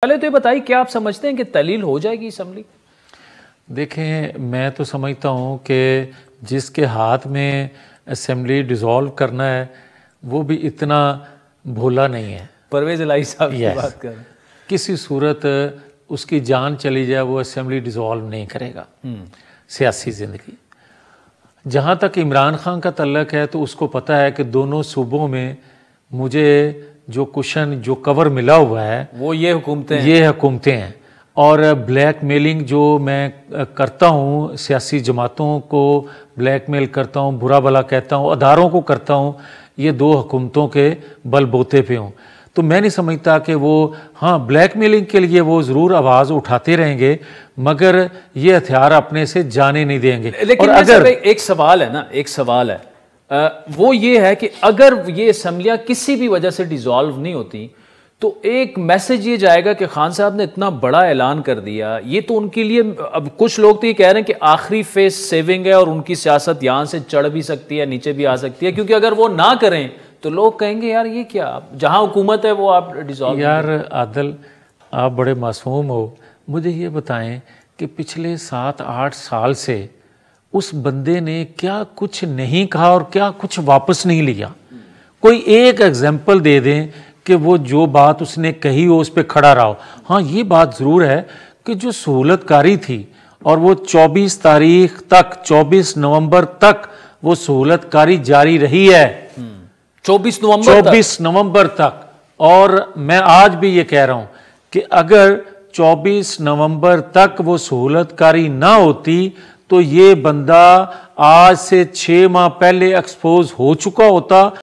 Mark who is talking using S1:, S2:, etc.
S1: پہلے تو یہ بتائیے کیا آپ سمجھتے ہیں کہ تعلیل ہو جائے گی اسمبلی؟
S2: دیکھیں میں تو سمجھتا ہوں کہ جس کے ہاتھ میں اسمبلی ڈیزالو کرنا ہے وہ بھی اتنا بھولا نہیں ہے۔
S1: پرویز الہی صاحب کی بات کر رہے ہیں۔
S2: کسی صورت اس کی جان چلی جائے وہ اسمبلی ڈیزالو نہیں کرے گا سیاسی زندگی۔ جہاں تک عمران خان کا تعلق ہے تو اس کو پتہ ہے کہ دونوں صوبوں میں مجھے جو کشن جو کور ملا ہوا ہے
S1: وہ یہ حکومتیں
S2: ہیں اور بلیک میلنگ جو میں کرتا ہوں، سیاسی جماعتوں کو بلیک میل کرتا ہوں، برا بھلا کہتا ہوں، اداروں کو کرتا ہوں، یہ دو حکومتوں کے بل بوتے پہ ہوں۔ تو میں نہیں سمجھتا کہ وہ بلیک میلنگ کے لیے وہ ضرور آواز اٹھاتے رہیں گے مگر یہ ہتھیار اپنے سے جانے نہیں دیں گے۔
S1: لیکن ایک سوال ہے وہ یہ ہے کہ اگر یہ اسمبلیاں کسی بھی وجہ سے ڈیزالو نہیں ہوتی تو ایک میسج یہ جائے گا کہ خان صاحب نے اتنا بڑا اعلان کر دیا، یہ تو ان کے لیے اب کچھ لوگ تو یہ کہہ رہے ہیں کہ آخری فیس سیونگ ہے اور ان کی سیاست یہاں سے چڑھ بھی سکتی ہے، نیچے بھی آ سکتی ہے، کیونکہ اگر وہ نہ کریں تو لوگ کہیں گے یار یہ کیا، جہاں حکومت ہے وہ آپ ڈیزالو۔
S2: یار عادل آپ بڑے معصوم ہو، مجھے یہ بتائیں کہ پچھلے 7-8 سال سے اس بندے نے کیا کچھ نہیں کہا اور کیا کچھ واپس نہیں لیا؟ کوئی ایک ایگزامپل دے دیں کہ وہ جو بات اس نے کہی ہو اس پہ کھڑا رہا ہو۔ یہ بات ضرور ہے کہ جو سہولت کاری تھی اور وہ 24 نومبر تک وہ سہولت کاری جاری رہی ہے، 24 نومبر تک۔ اور میں آج بھی یہ کہہ رہا ہوں کہ اگر 24 نومبر تک وہ سہولت کاری نہ ہوتی تو یہ بندہ آج سے 6 ماہ پہلے ایکسپوز ہو چکا ہوتا